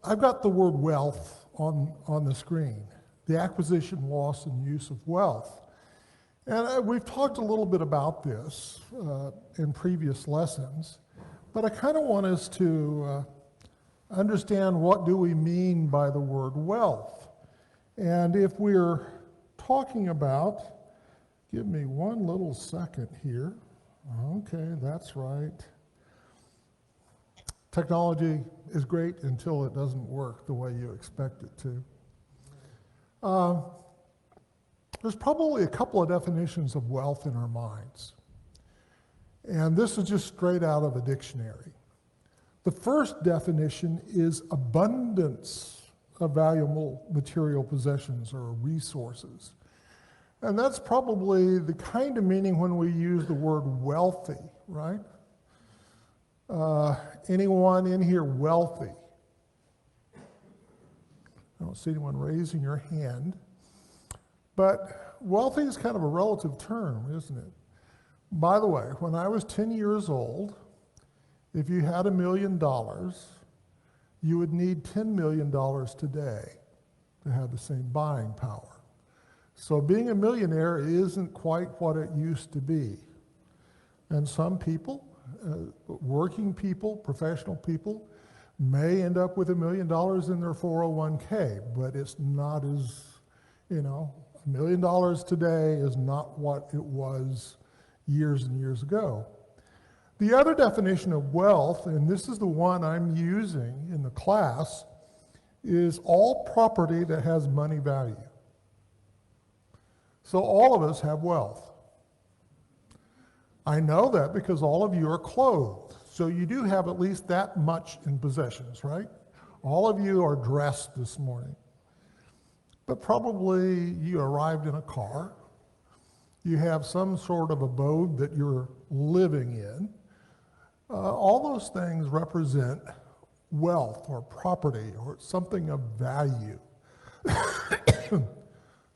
I've got the word wealth on the screen, the acquisition, loss, and use of wealth. And we've talked a little bit about this in previous lessons, but I kind of want us to understand what do we mean by the word wealth. And if we're talking about, give me one little second here. Okay, that's right. Technology is great until it doesn't work the way you expect it to. There's probably a couple of definitions of wealth in our minds. And this is just straight out of a dictionary. The first definition is abundance of valuable material possessions or resources. And that's probably the kind of meaning when we use the word wealthy, right? Anyone in here wealthy? I don't see anyone raising your hand. But wealthy is kind of a relative term, isn't it? By the way, when I was 10 years old, if you had $1 million, you would need $10 million today to have the same buying power. So being a millionaire isn't quite what it used to be. And some people, working people, professional people, may end up with $1 million in their 401k, but it's not as, $1 million today is not what it was years and years ago. The other definition of wealth, and this is the one I'm using in the class, is all property that has money value. So all of us have wealth. I know that because all of you are clothed. So you do have at least that much in possessions, right? All of you are dressed this morning. But probably you arrived in a car. You have some sort of abode that you're living in. All those things represent wealth or property or something of value.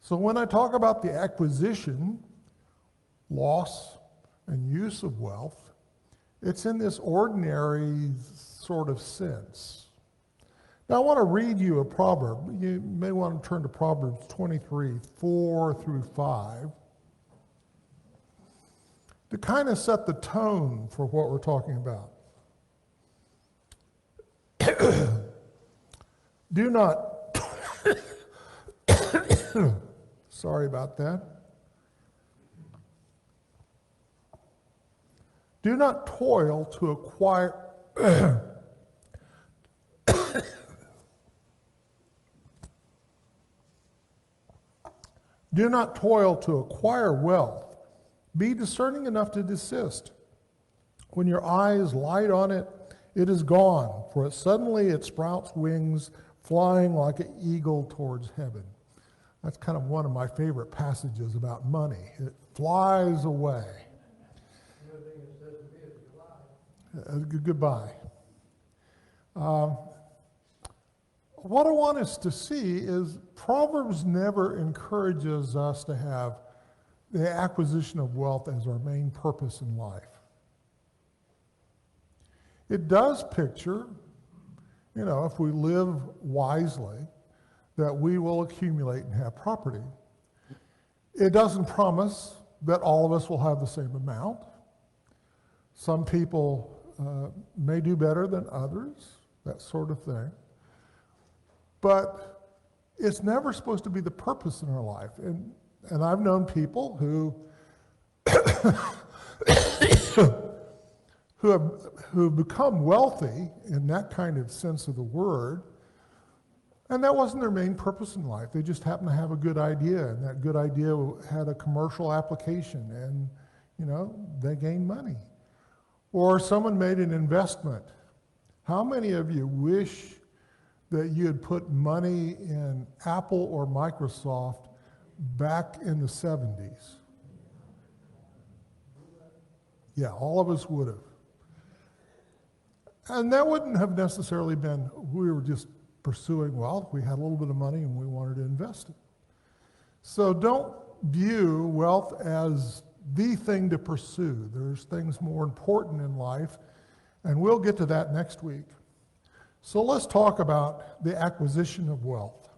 So when I talk about the acquisition, loss, and use of wealth, it's in this ordinary sort of sense. Now I want to read you a proverb. You may want to turn to Proverbs 23, 4 through 5, to kind of set the tone for what we're talking about. Do not, sorry about that. Do not toil to acquire, do not toil to acquire wealth. Be discerning enough to desist. When your eyes light on it, it is gone, for suddenly it sprouts wings, flying like an eagle towards heaven. That's kind of one of my favorite passages about money. It flies away. Goodbye. What I want us to see is Proverbs never encourages us to have the acquisition of wealth as our main purpose in life. It does picture, if we live wisely, that we will accumulate and have property. It doesn't promise that all of us will have the same amount. Some people may do better than others, that sort of thing. But it's never supposed to be the purpose in our life. And I've known people who who become wealthy in that kind of sense of the word, and that wasn't their main purpose in life. They just happened to have a good idea, and that good idea had a commercial application, and they gained money. Or someone made an investment. How many of you wish that you had put money in Apple or Microsoft back in the 70s? Yeah, all of us would have. And that wouldn't have necessarily been, we were just pursuing wealth. We had a little bit of money and we wanted to invest it. So don't view wealth as the thing to pursue. There's things more important in life, and we'll get to that next week. So let's talk about the acquisition of wealth.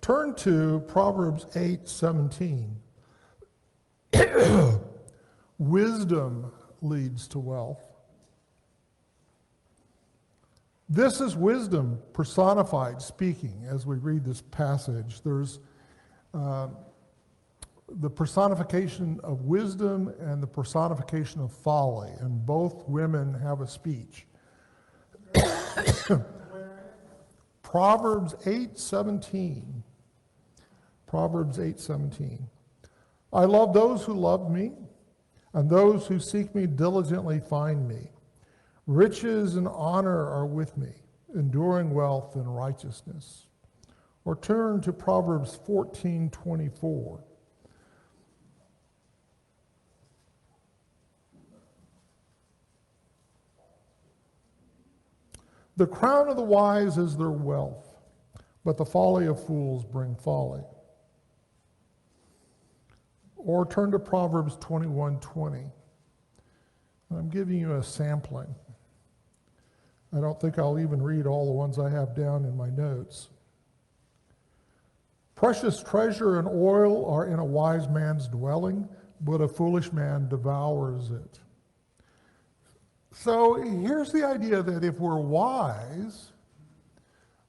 Turn to Proverbs 8:17. Wisdom leads to wealth. This is wisdom personified speaking as we read this passage. There's the personification of wisdom and the personification of folly, and both women have a speech. Proverbs 8:17. Proverbs 8:17. I love those who love me, and those who seek me diligently find me. Riches and honor are with me, enduring wealth and righteousness. Or turn to Proverbs 14:24. The crown of the wise is their wealth, but the folly of fools bring folly. Or turn to Proverbs 21:20. I'm giving you a sampling. I don't think I'll even read all the ones I have down in my notes. Precious treasure and oil are in a wise man's dwelling, but a foolish man devours it. So here's the idea that if we're wise,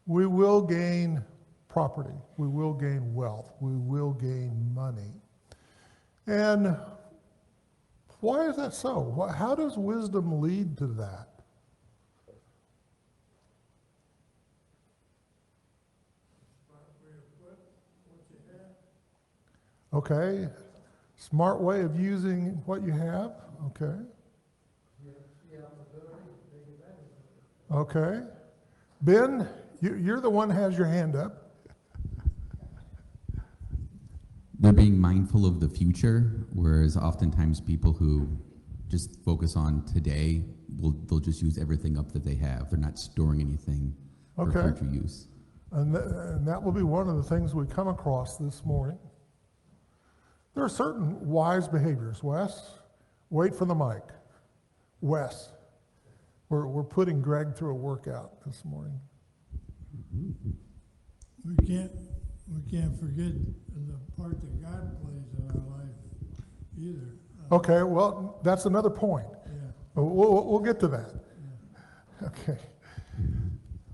we will gain property, we will gain wealth, we will gain money. And why is that so? How does wisdom lead to that? Okay, smart way of using what you have, okay. Okay. Ben, you're the one who has your hand up. They're being mindful of the future, whereas oftentimes people who just focus on today, they'll just use everything up that they have. They're not storing anything for future use. And that will be one of the things we come across this morning. There are certain wise behaviors. Wes, wait for the mic. Wes, we're putting Greg through a workout this morning. We can't forget the part that God plays in our life either. Okay, well, that's another point. Yeah. We'll get to that. Yeah. Okay.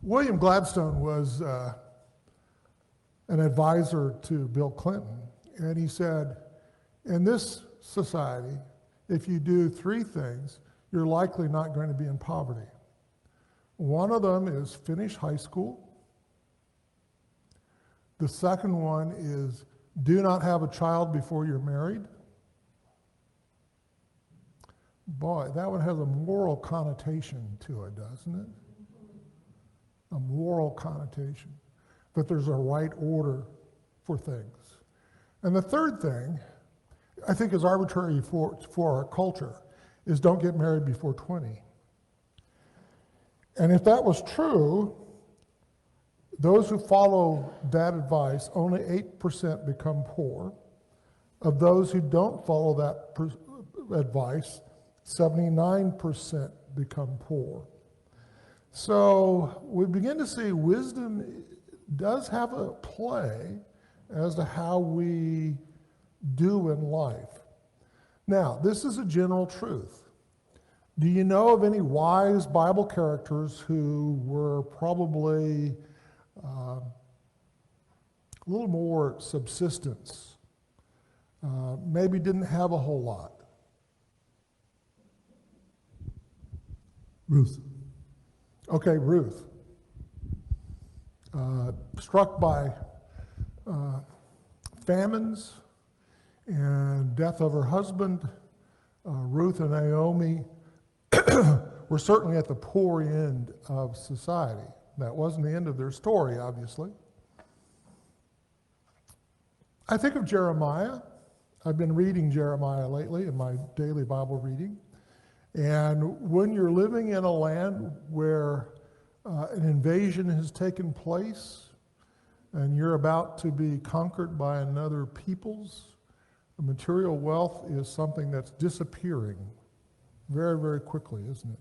William Gladstone was an advisor to Bill Clinton, and he said, in this society, if you do three things, you're likely not going to be in poverty. One of them is finish high school. The second one is do not have a child before you're married. Boy, that one has a moral connotation to it, doesn't it? A moral connotation. That there's a right order for things. And the third thing, I think is arbitrary for our culture, is don't get married before 20. And if that was true, those who follow that advice, only 8% become poor. Of those who don't follow that advice, 79% become poor. So we begin to see wisdom does have a play as to how we do in life. Now, this is a general truth. Do you know of any wise Bible characters who were probably a little more subsistence? Maybe didn't have a whole lot. Ruth. Okay, Ruth. Struck by famines and death of her husband, Ruth and Naomi were certainly at the poor end of society. That wasn't the end of their story, obviously. I think of Jeremiah. I've been reading Jeremiah lately in my daily Bible reading. And when you're living in a land where an invasion has taken place and you're about to be conquered by another peoples, material wealth is something that's disappearing very, very quickly, isn't it?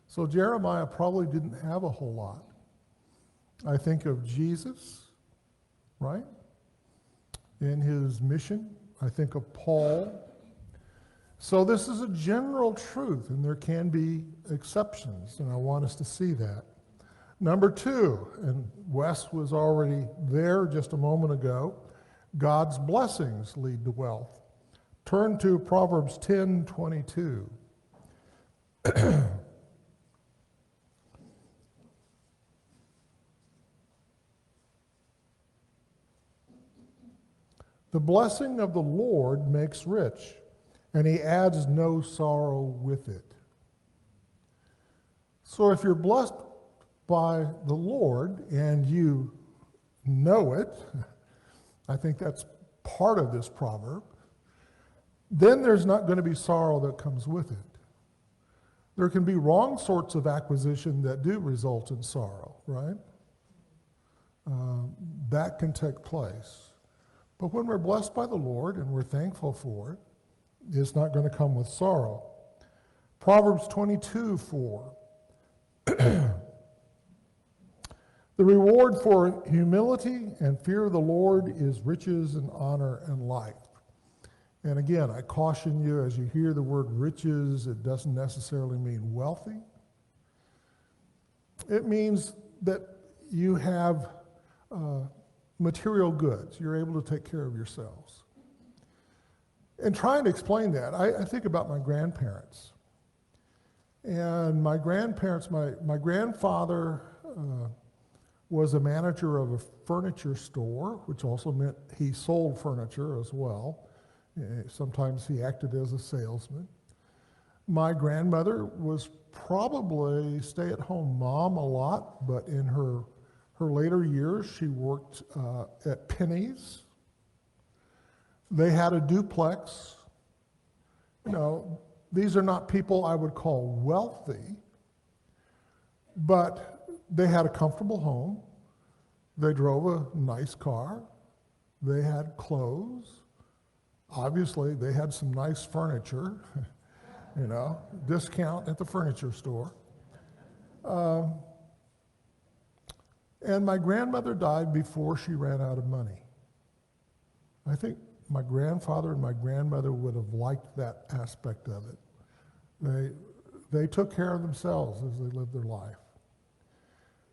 So Jeremiah probably didn't have a whole lot. I think of Jesus, right? In his mission. I think of Paul. So this is a general truth, and there can be exceptions, and I want us to see that. Number two, and Wes was already there just a moment ago, God's blessings lead to wealth. Turn to Proverbs 10:22. The blessing of the Lord makes rich, and he adds no sorrow with it. So if you're blessed by the Lord and you know it, I think that's part of this proverb, then there's not going to be sorrow that comes with it. There can be wrong sorts of acquisition that do result in sorrow, right? That can take place. But when we're blessed by the Lord and we're thankful for it, it's not going to come with sorrow. Proverbs 22:4. The reward for humility and fear of the Lord is riches and honor and life. And again, I caution you as you hear the word riches, it doesn't necessarily mean wealthy. It means that you have material goods. You're able to take care of yourselves. And trying to explain that, I think about my grandparents. And my grandparents, my grandfather was a manager of a furniture store, which also meant he sold furniture as well. Sometimes he acted as a salesman. My grandmother was probably stay-at-home mom a lot, but in her later years, she worked at Penny's. They had a duplex. You know, these are not people I would call wealthy, but they had a comfortable home. They drove a nice car. They had clothes. Obviously, they had some nice furniture, you know, discount at the furniture store. And my grandmother died before she ran out of money. I think my grandfather and my grandmother would have liked that aspect of it. They took care of themselves as they lived their life.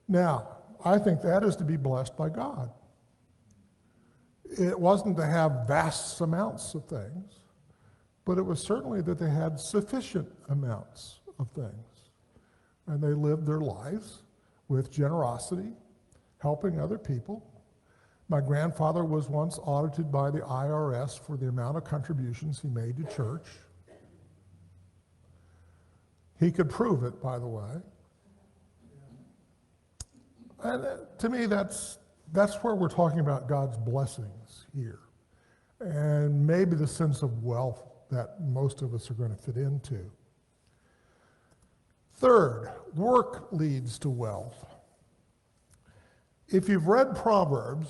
Now, I think that is to be blessed by God. It wasn't to have vast amounts of things, but it was certainly that they had sufficient amounts of things. And they lived their lives with generosity, helping other people. My grandfather was once audited by the IRS for the amount of contributions he made to church. He could prove it, by the way. And to me, that's where we're talking about God's blessings here. And maybe the sense of wealth that most of us are going to fit into. Third, work leads to wealth. If you've read Proverbs,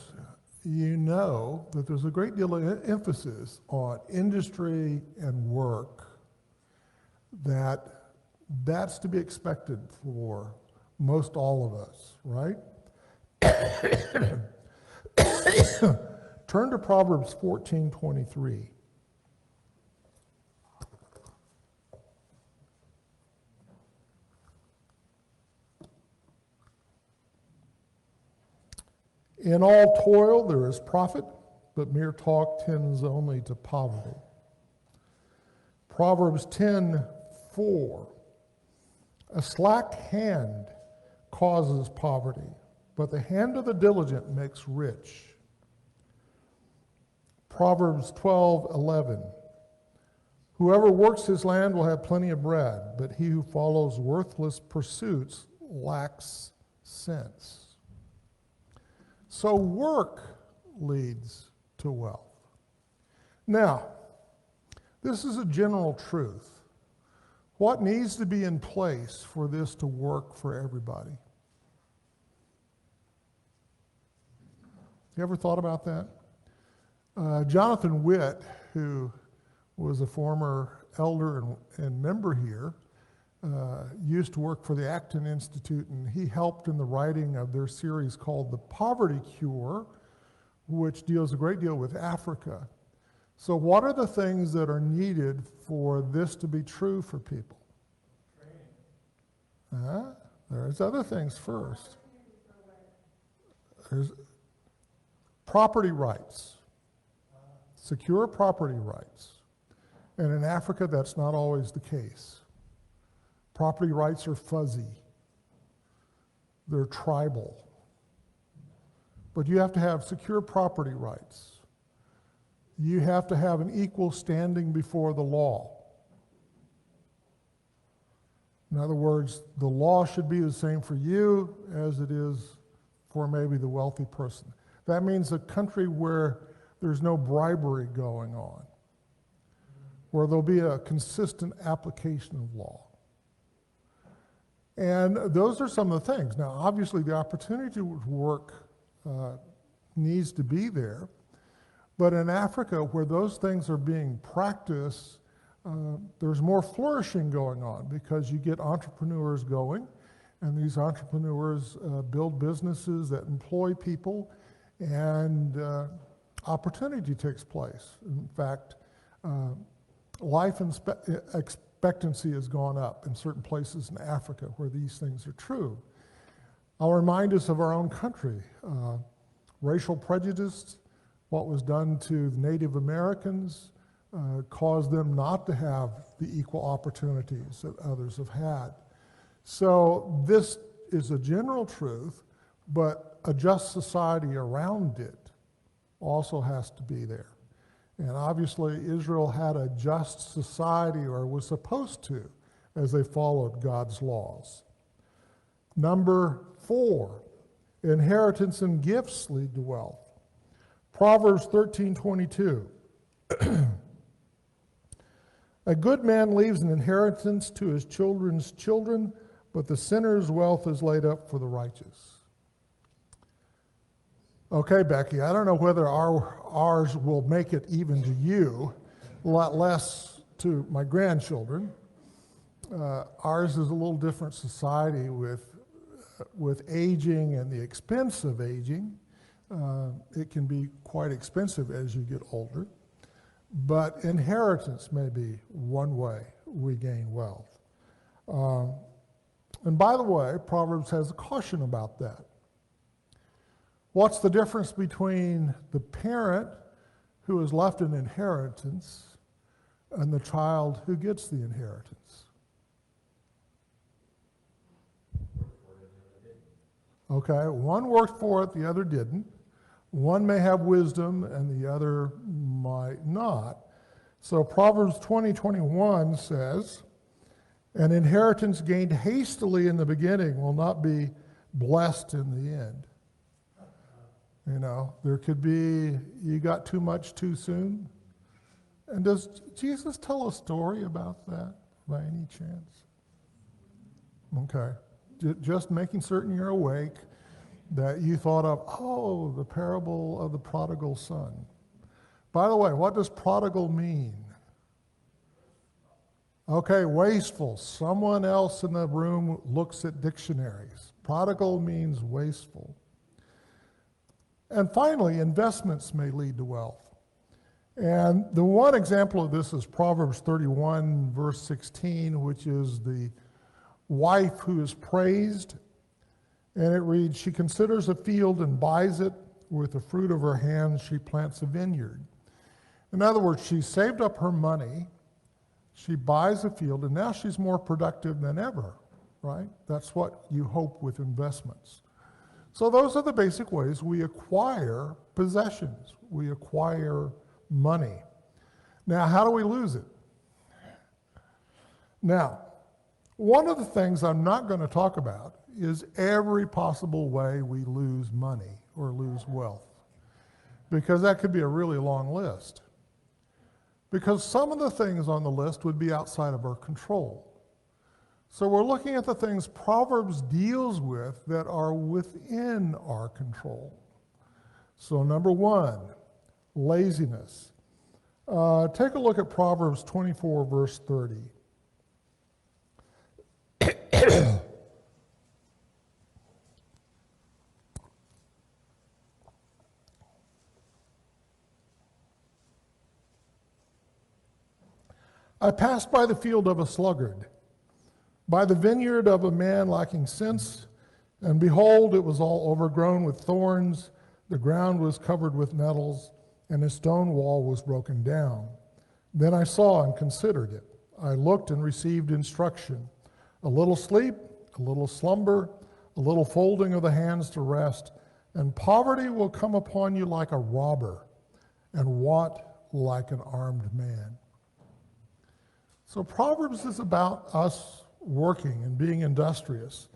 you know that there's a great deal of emphasis on industry and work, that's to be expected for most all of us, right? Turn to Proverbs 14:23. In all toil there is profit, but mere talk tends only to poverty. Proverbs 10:4. A slack hand causes poverty, but the hand of the diligent makes rich. Proverbs 12:11. Whoever works his land will have plenty of bread, but he who follows worthless pursuits lacks sense. So work leads to wealth. Now, this is a general truth. What needs to be in place for this to work for everybody? You ever thought about that? Jonathan Witt, who was a former elder and member here, used to work for the Acton Institute, and he helped in the writing of their series called The Poverty Cure, which deals a great deal with Africa. So what are the things that are needed for this to be true for people? There's other things first. There's property rights, secure property rights. And in Africa, that's not always the case. Property rights are fuzzy. They're tribal. But you have to have secure property rights. You have to have an equal standing before the law. In other words, the law should be the same for you as it is for maybe the wealthy person. That means a country where there's no bribery going on, where there'll be a consistent application of law. And those are some of the things. Now, obviously, the opportunity to work needs to be there. But in Africa, where those things are being practiced, there's more flourishing going on because you get entrepreneurs going, and these entrepreneurs build businesses that employ people, and opportunity takes place. In fact, life expectancy has gone up in certain places in Africa where these things are true. I'll remind us of our own country. Racial prejudice, what was done to the Native Americans, caused them not to have the equal opportunities that others have had. So this is a general truth, but a just society around it also has to be there. And obviously Israel had a just society, or was supposed to, as they followed God's laws. Number 4, inheritance and gifts lead to wealth. Proverbs 13:22. A good man leaves an inheritance to his children's children, but the sinner's wealth is laid up for the righteous. Okay, Becky, I don't know whether ours will make it even to you, a lot less to my grandchildren. Ours is a little different society with aging and the expense of aging. It can be quite expensive as you get older. But inheritance may be one way we gain wealth. And by the way, Proverbs has a caution about that. What's the difference between the parent who is left an inheritance and the child who gets the inheritance? Okay, one worked for it, the other didn't. One may have wisdom and the other might not. So Proverbs 20:21 says, an inheritance gained hastily in the beginning will not be blessed in the end. You know, there could be, you got too much too soon. And does Jesus tell a story about that by any chance? Okay. Just making certain you're awake, that you thought of, oh, the parable of the prodigal son. By the way, what does prodigal mean? Okay, wasteful. Someone else in the room looks at dictionaries. Prodigal means wasteful. And finally, investments may lead to wealth. And the one example of this is Proverbs 31, verse 16, which is the wife who is praised. And it reads, she considers a field and buys it. With the fruit of her hands, she plants a vineyard. In other words, she saved up her money, she buys a field, and now she's more productive than ever, right? That's what you hope with investments. So those are the basic ways we acquire possessions. We acquire money. Now, how do we lose it? Now, one of the things I'm not going to talk about is every possible way we lose money or lose wealth, because that could be a really long list. Because some of the things on the list would be outside of our control. So we're looking at the things Proverbs deals with that are within our control. So number 1, laziness. Take a look at Proverbs 24, verse 30. I passed by the field of a sluggard, by the vineyard of a man lacking sense, and behold, it was all overgrown with thorns, the ground was covered with nettles, and his stone wall was broken down. Then I saw and considered it. I looked and received instruction. A little sleep, a little slumber, a little folding of the hands to rest, and poverty will come upon you like a robber, and want like an armed man. So Proverbs is about us working and being industrious,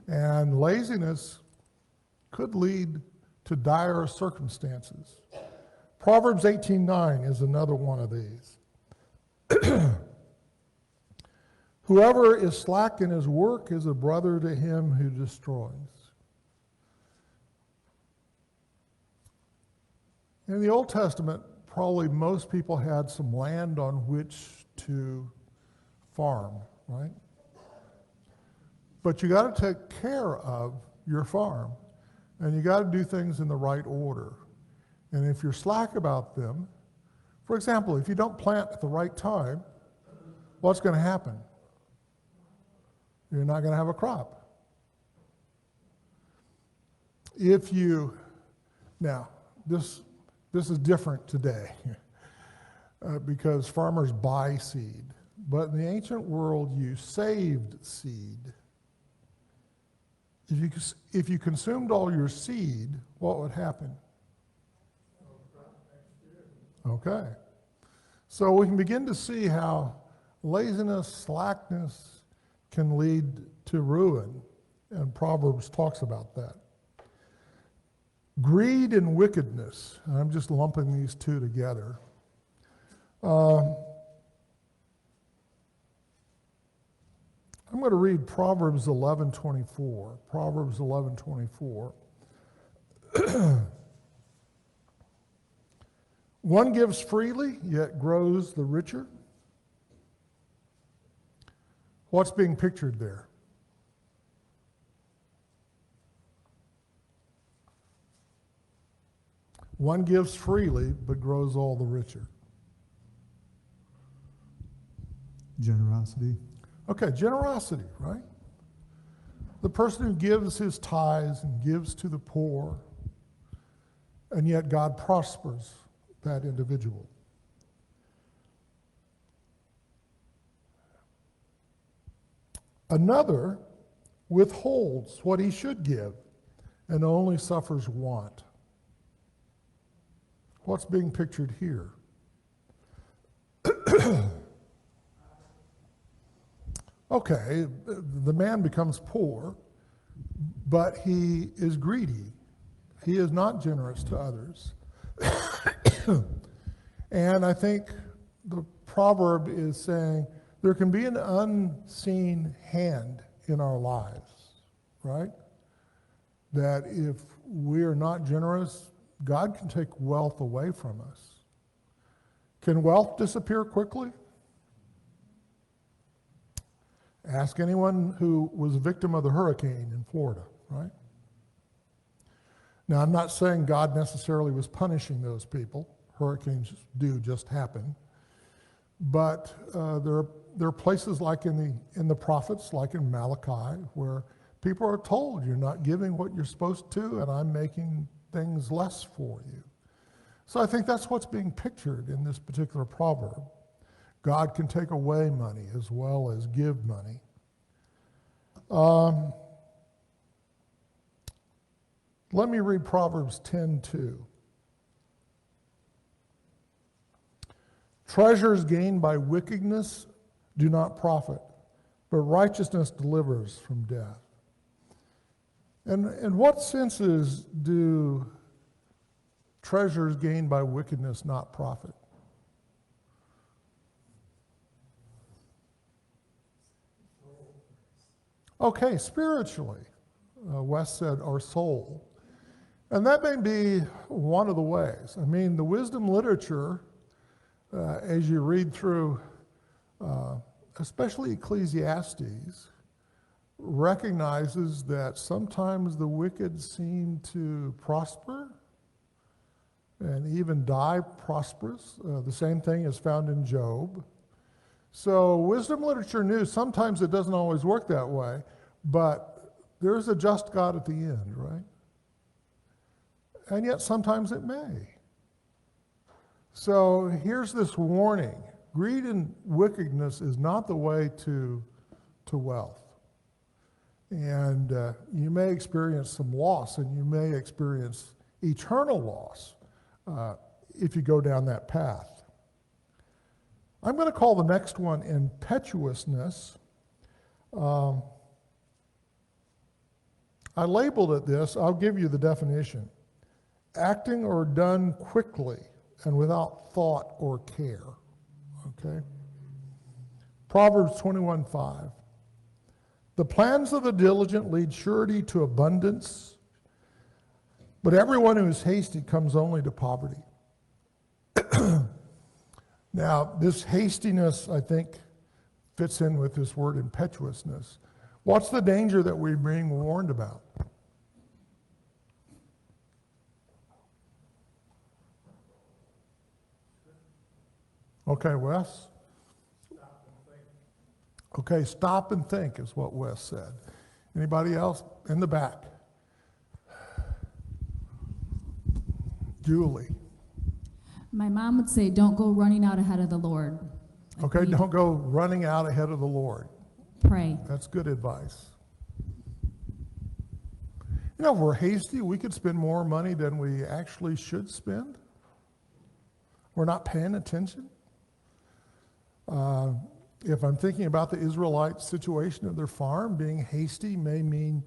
and laziness could lead to dire circumstances. Proverbs 18:9 is another one of these. Whoever is slack in his work is a brother to him who destroys. In the Old Testament, probably most people had some land on which to farm, right? But you got to take care of your farm, and you got to do things in the right order. And if you're slack about them, for example, if you don't plant at the right time, what's going to happen? You're not going to have a crop. If you, now, this is different today because farmers buy seed. But in the ancient world, you saved seed. If you consumed all your seed, what would happen? Okay. So we can begin to see how laziness, slackness can lead to ruin, and Proverbs talks about that. Greed and wickedness, and I'm just lumping these two together. I'm going to read Proverbs 11:24. Proverbs 11:24. One gives freely, yet grows the richer. What's being pictured there? One gives freely, but grows all the richer. Generosity. Okay, generosity, right? The person who gives his tithes and gives to the poor, and yet God prospers that individual. Another withholds what he should give and only suffers want. What's being pictured here? Okay, the man becomes poor, but he is greedy. He is not generous to others. And I think the proverb is saying there can be an unseen hand in our lives, right? That if we are not generous, God can take wealth away from us. Can wealth disappear quickly? Ask anyone who was a victim of the hurricane in Florida, right? Now, I'm not saying God necessarily was punishing those people. Hurricanes do just happen. But there are places like in the prophets, like in Malachi, where people are told you're not giving what you're supposed to, and I'm making things less for you. So I think that's what's being pictured in this particular proverb. God can take away money as well as give money. Let me read Proverbs 10:2. Treasures gained by wickedness do not profit, but righteousness delivers from death. And in what senses do treasures gained by wickedness not profit? Okay, spiritually, Wes said our soul. And that may be one of the ways. I mean, the wisdom literature, as you read through, especially Ecclesiastes, recognizes that sometimes the wicked seem to prosper and even die prosperous. The same thing is found in Job. So wisdom literature knew sometimes it doesn't always work that way, but there's a just God at the end, right? And yet sometimes it may. So here's this warning. Greed and wickedness is not the way to wealth. And you may experience some loss, and you may experience eternal loss if you go down that path. I'm going to call the next one impetuousness. I labeled it this. I'll give you the definition. Acting or done quickly and without thought or care. Okay? Proverbs 21:5. The plans of the diligent lead surety to abundance, but everyone who is hasty comes only to poverty. Now, this hastiness, I think, fits in with this word impetuousness. What's the danger that we're being warned about? Okay, Wes? Okay, stop and think is what Wes said. Anybody else? In the back. Julie. My mom would say, don't go running out ahead of the Lord. Okay, don't go running out ahead of the Lord. Pray. That's good advice. You know, if we're hasty, we could spend more money than we actually should spend. We're not paying attention. If I'm thinking about the Israelite situation of their farm, being hasty may mean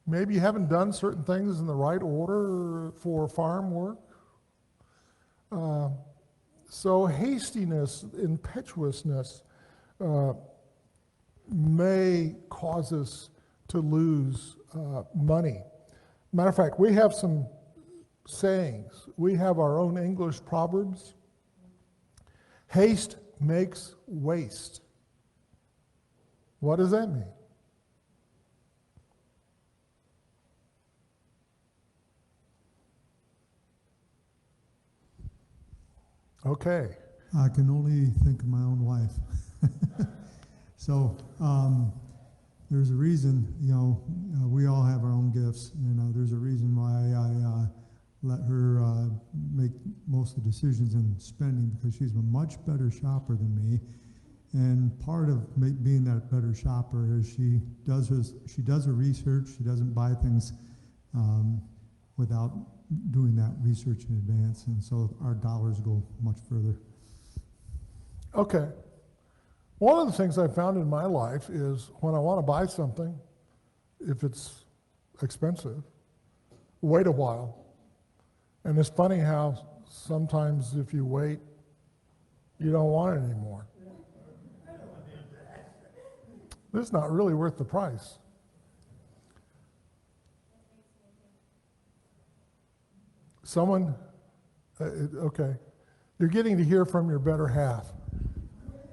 maybe you haven't done certain things in the right order for farm work. So hastiness, impetuousness may cause us to lose money. Matter of fact, we have some sayings. We have our own English proverbs. Haste makes waste. What does that mean? Okay. I can only think of my own wife. So there's a reason, we all have our own gifts. There's a reason why I let her make most of the decisions in spending, because she's a much better shopper than me. And part of being that better shopper is she does her research. She doesn't buy things without doing that research in advance, and so our dollars go much further. Okay. One of the things I found in my life is when I want to buy something, if it's expensive, wait a while. And it's funny how sometimes if you wait, you don't want it anymore. It's not really worth the price. Someone, okay, you're getting to hear from your better half.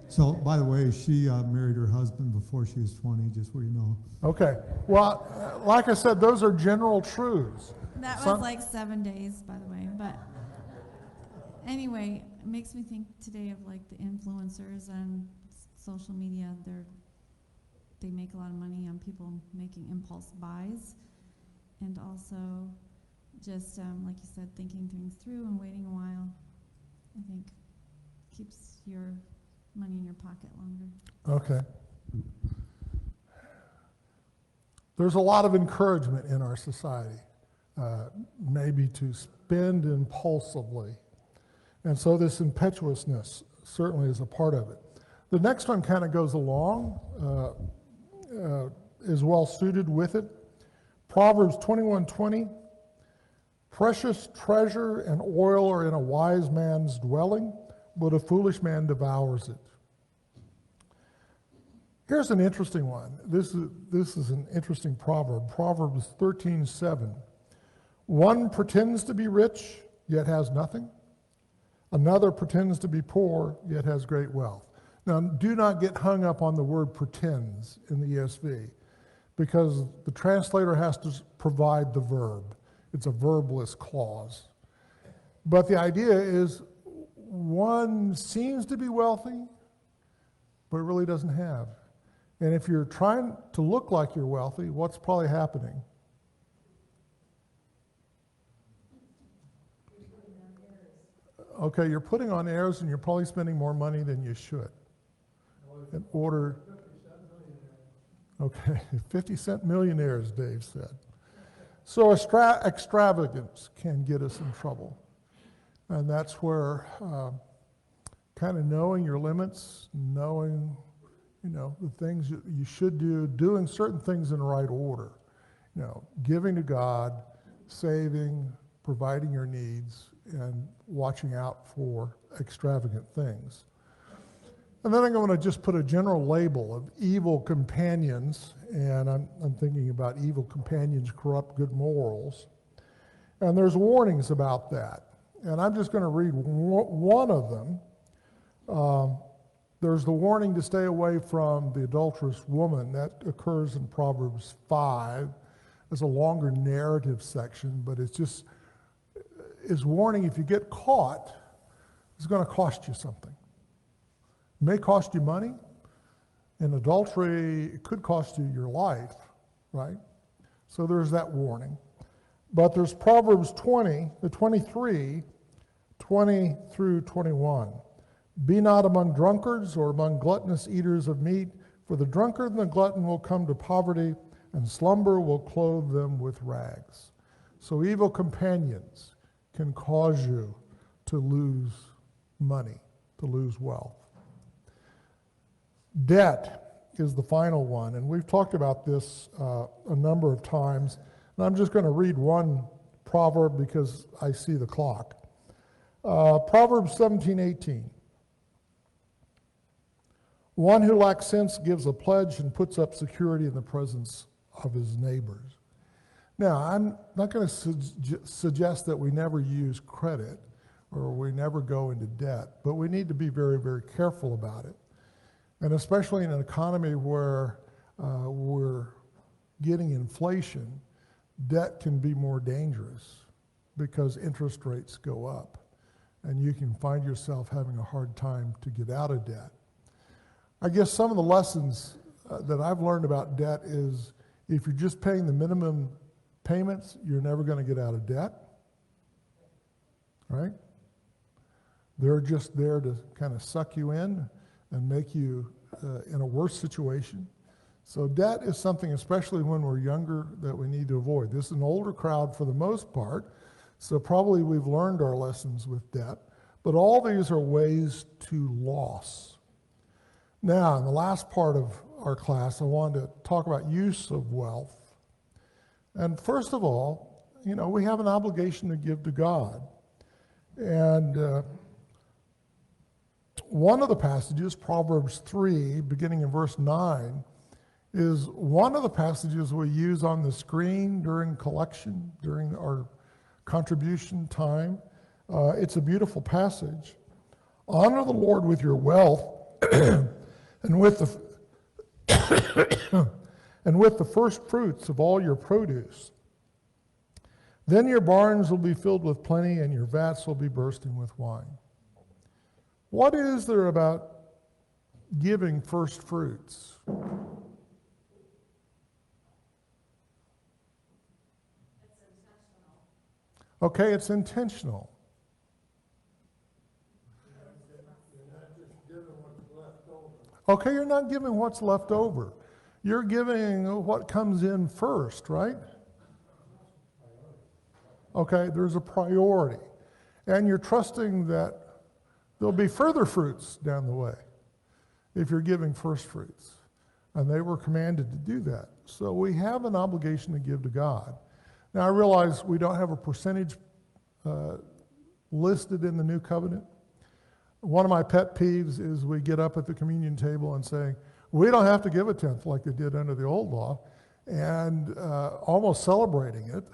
So, by the way, she married her husband before she was 20, just so you know. Okay, well, like I said, those are general truths. That was like 7 days, by the way. But anyway, it makes me think today of like the influencers on social media. They make a lot of money on people making impulse buys, and also just like you said, thinking things through and waiting a while. I think keeps your money in your pocket longer. Okay. There's a lot of encouragement in our society, maybe to spend impulsively. And so this impetuousness certainly is a part of it. The next one kind of goes along, is well suited with it. Proverbs 21:20, precious treasure and oil are in a wise man's dwelling, but a foolish man devours it. Here's an interesting one. This is an interesting proverb. Proverbs 13:7. One pretends to be rich, yet has nothing. Another pretends to be poor, yet has great wealth. Now, do not get hung up on the word pretends in the ESV, because the translator has to provide the verb. It's a verbless clause. But the idea is one seems to be wealthy, but really doesn't have. And if you're trying to look like you're wealthy, what's probably happening? Okay, you're putting on airs and you're probably spending more money than you should. In order, okay, 50-cent millionaires, Dave said. So extravagance can get us in trouble. And that's where kind of knowing your limits, knowing, the things you should do, doing certain things in the right order. Giving to God, saving, providing your needs, and watching out for extravagant things. And then I'm going to just put a general label of evil companions, and I'm thinking about evil companions corrupt good morals. And there's warnings about that. And I'm just going to read one of them. There's the warning to stay away from the adulterous woman. That occurs in Proverbs 5. It's a longer narrative section, but it's just is warning if you get caught, it's going to cost you something. It may cost you money. In adultery, it could cost you your life, right? So there's that warning. But there's Proverbs 23, 20 through 21. Be not among drunkards or among gluttonous eaters of meat, for the drunkard and the glutton will come to poverty, and slumber will clothe them with rags. So evil companions can cause you to lose money, to lose wealth. Debt is the final one, and we've talked about this a number of times. And I'm just going to read one proverb because I see the clock. Proverbs 17:18. One who lacks sense gives a pledge and puts up security in the presence of his neighbors. Now, I'm not going to suggest that we never use credit or we never go into debt, but we need to be very, very careful about it. And especially in an economy where we're getting inflation, debt can be more dangerous because interest rates go up, and you can find yourself having a hard time to get out of debt. I guess some of the lessons that I've learned about debt is if you're just paying the minimum payments, you're never going to get out of debt, right? They're just there to kind of suck you in and make you in a worse situation. So debt is something, especially when we're younger, that we need to avoid. This is an older crowd for the most part, so probably we've learned our lessons with debt, but all these are ways to loss. Now, in the last part of our class, I wanted to talk about use of wealth. And first of all, we have an obligation to give to God. And one of the passages, Proverbs 3, beginning in verse 9, is one of the passages we use on the screen during collection, during our contribution time. It's a beautiful passage. Honor the Lord with your wealth and with the first fruits of all your produce. Then your barns will be filled with plenty, and your vats will be bursting with wine. What is there about giving first fruits? Okay, it's intentional. Okay, you're not giving what's left over. You're giving what comes in first, right? Okay, there's a priority. And you're trusting that there'll be further fruits down the way if you're giving first fruits. And they were commanded to do that. So we have an obligation to give to God. Now, I realize we don't have a percentage listed in the new covenant. One of my pet peeves is we get up at the communion table and say, we don't have to give a tenth like they did under the old law, and almost celebrating it.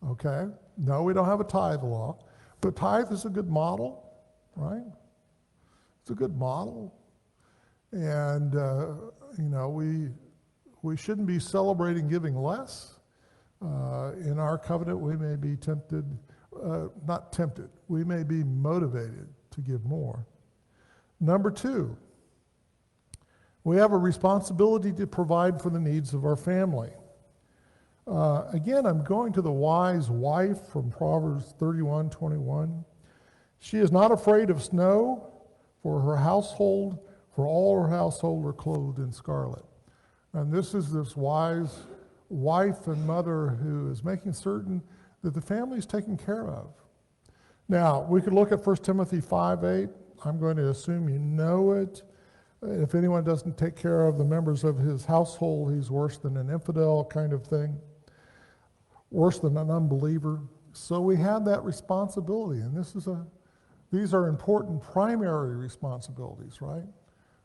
Okay? No, we don't have a tithe law. But tithe is a good model, right? It's a good model. And, We shouldn't be celebrating giving less. In our covenant, we may be tempted, not tempted, we may be motivated to give more. Number 2, we have a responsibility to provide for the needs of our family. Again, I'm going to the wise wife from Proverbs 31:21. She is not afraid of snow, for all her household are clothed in scarlet. And this is this wise wife and mother who is making certain that the family is taken care of. Now, we could look at 1 Timothy 5:8. I'm going to assume you know it. If anyone doesn't take care of the members of his household, he's worse than an infidel kind of thing, worse than an unbeliever. So we have that responsibility, and these are important primary responsibilities, right?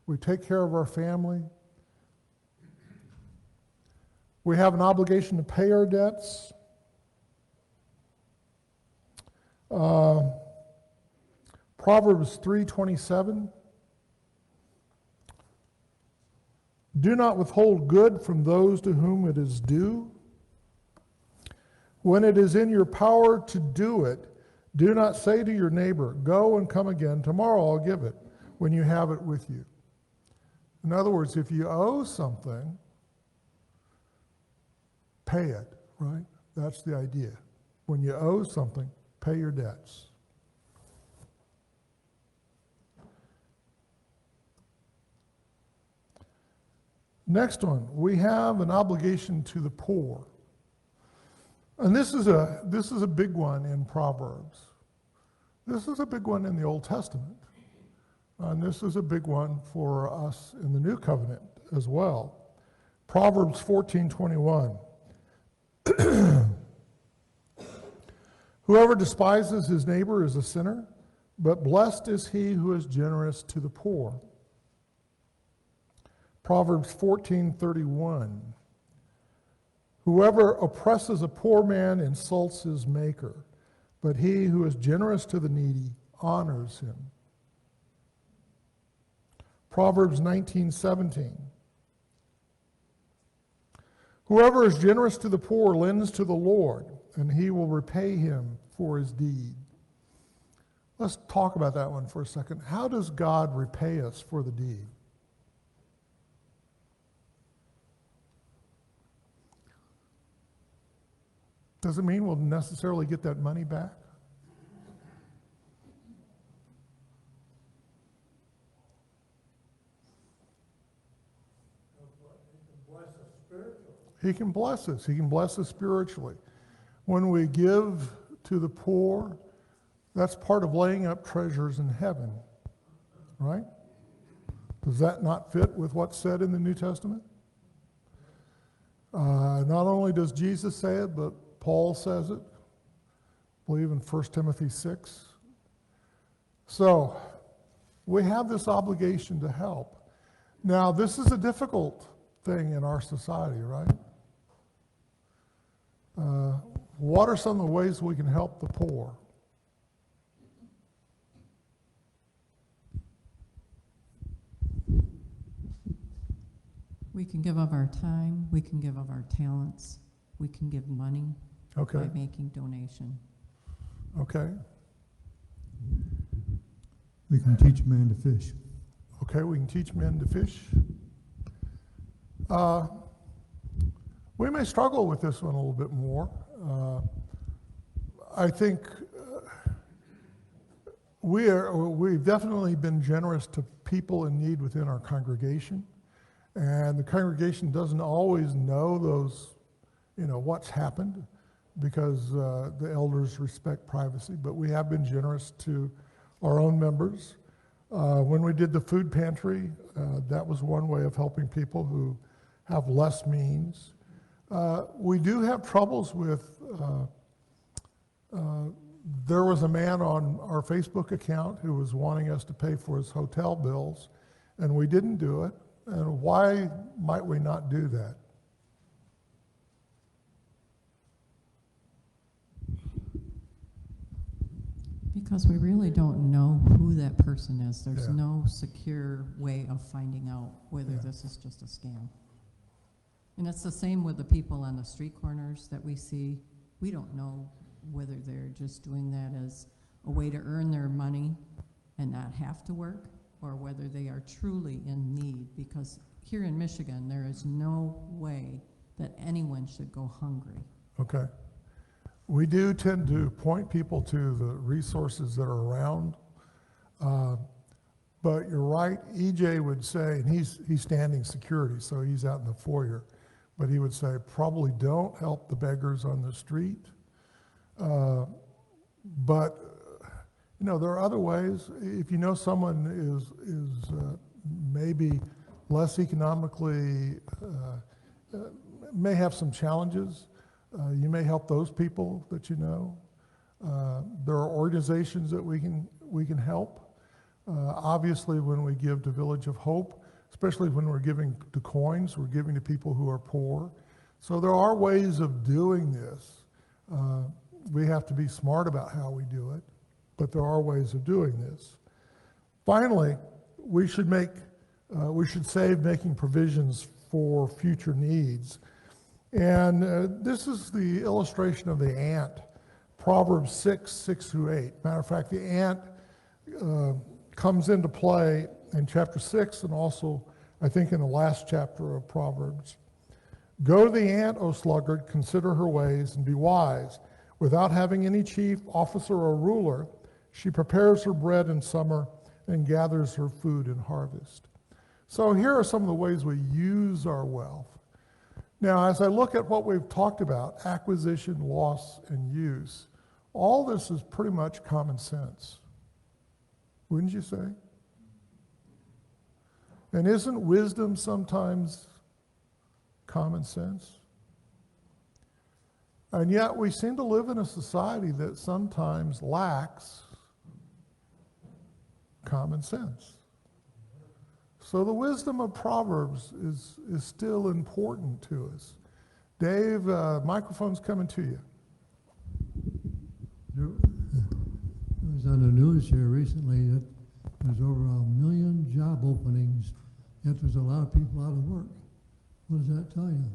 We take care of our family. We have an obligation to pay our debts. Proverbs 3:27. Do not withhold good from those to whom it is due. When it is in your power to do it, do not say to your neighbor, go and come again, tomorrow I'll give it, when you have it with you. In other words, if you owe something, pay it, right? That's the idea. When you owe something, pay your debts. Next one, we have an obligation to the poor. And this is a big one in Proverbs. This is a big one in the Old Testament. And this is a big one for us in the New Covenant as well. Proverbs 14:21. Whoever despises his neighbor is a sinner, but blessed is he who is generous to the poor. Proverbs 14:31. Whoever oppresses a poor man insults his maker, but he who is generous to the needy honors him. Proverbs 19:17. Whoever is generous to the poor lends to the Lord, and he will repay him for his deed. Let's talk about that one for a second. How does God repay us for the deed? Does it mean we'll necessarily get that money back? He can bless us. He can bless us spiritually. When we give to the poor, that's part of laying up treasures in heaven, right? Does that not fit with what's said in the New Testament? Not only does Jesus say it, but Paul says it, I believe in 1 Timothy 6. So, we have this obligation to help. Now, this is a difficult thing in our society, right? What are some of the ways we can help the poor? We can give of our time, we can give of our talents, we can give money Okay. by making donation. Okay. We can teach a man to fish. Okay, we can teach men to fish. We may struggle with this one a little bit more. I think we've definitely been generous to people in need within our congregation, and the congregation doesn't always know those, what's happened, because the elders respect privacy, but we have been generous to our own members. When we did the food pantry, that was one way of helping people who have less means. We do have troubles with, there was a man on our Facebook account who was wanting us to pay for his hotel bills, and we didn't do it. And why might we not do that? Because we really don't know who that person is. There's Yeah. no secure way of finding out whether Yeah. this is just a scam. And it's the same with the people on the street corners that we see. We don't know whether they're just doing that as a way to earn their money and not have to work, or whether they are truly in need, because here in Michigan, there is no way that anyone should go hungry. Okay. We do tend to point people to the resources that are around. But you're right, EJ would say, and he's standing security, so he's out in the foyer, but he would say, probably don't help the beggars on the street. But you know, there are other ways. If you know someone is maybe less economically, may have some challenges, you may help those people that you know. There are organizations that we can help. Obviously, when we give to Village of Hope, especially when we're giving to coins, we're giving to people who are poor. So there are ways of doing this. We have to be smart about how we do it, but there are ways of doing this. Finally, we should save making provisions for future needs. And this is the illustration of the ant, Proverbs 6:6-8. Matter of fact, the ant comes into play in chapter 6 and also, I think, in the last chapter of Proverbs. Go to the ant, O sluggard, consider her ways and be wise. Without having any chief, officer, or ruler, she prepares her bread in summer and gathers her food in harvest. So here are some of the ways we use our wealth. Now, as I look at what we've talked about, acquisition, loss, and use, all this is pretty much common sense. Wouldn't you say? And isn't wisdom sometimes common sense? And yet we seem to live in a society that sometimes lacks common sense. So the wisdom of Proverbs is still important to us. Dave, microphone's coming to you. It was on the news here recently that there's over 1 million job openings, yet there's a lot of people out of work. What does that tell you?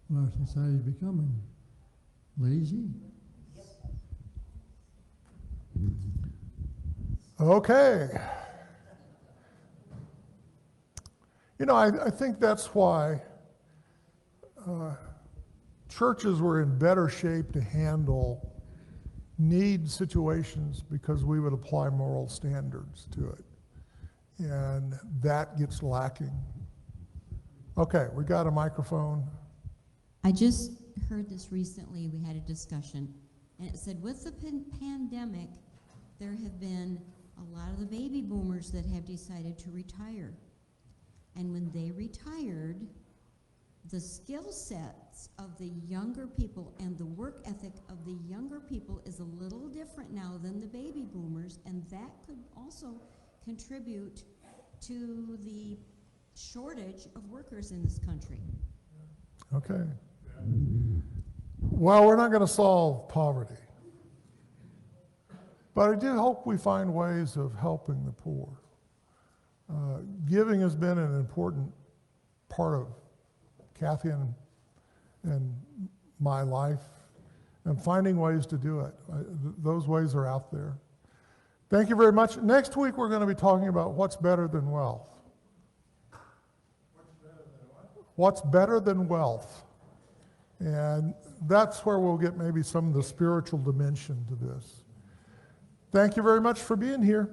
What our society is becoming? Lazy? Okay. You know, I think that's why churches were in better shape to handle need situations, because we would apply moral standards to it. And that gets lacking. Okay, we got a microphone. I just heard this recently. We had a discussion, and it said with the pandemic, there have been a lot of the baby boomers that have decided to retire. And when they retired, the skill sets of the younger people and the work ethic of the younger people is a little different now than the baby boomers, and that could also contribute to the shortage of workers in this country. Okay. Well, we're not going to solve poverty, but I do hope we find ways of helping the poor. Giving has been an important part of Kathy and my life, and finding ways to do it. Those ways are out there. Thank you very much. Next week we're going to be talking about what's better than wealth. What's better than wealth? And that's where we'll get maybe some of the spiritual dimension to this. Thank you very much for being here.